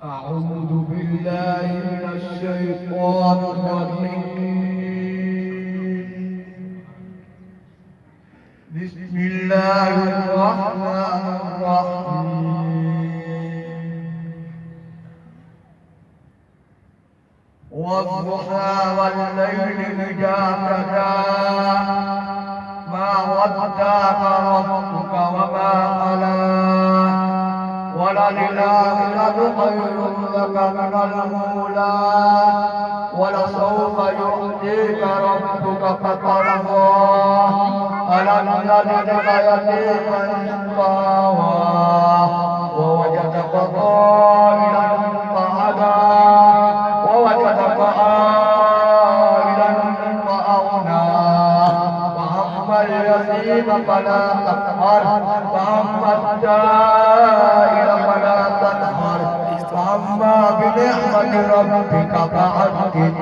أعوذ بالله من الشيطان الرجيم. بسم الله الرحمن الرحيم. والضحى والليل إذا سجى ما ودعك ربك وما قلى وللآخرة خير لك من الأولى ولسوف يؤتيك ربك فترضى ألم يجدك يتيما فآوى ووجدك ضالا فهدى ووجدك عائلا فأغنى فأما اليتيم فلا تقهر فأما السائل فلا تنهر فأما بنعمة ربك فحدث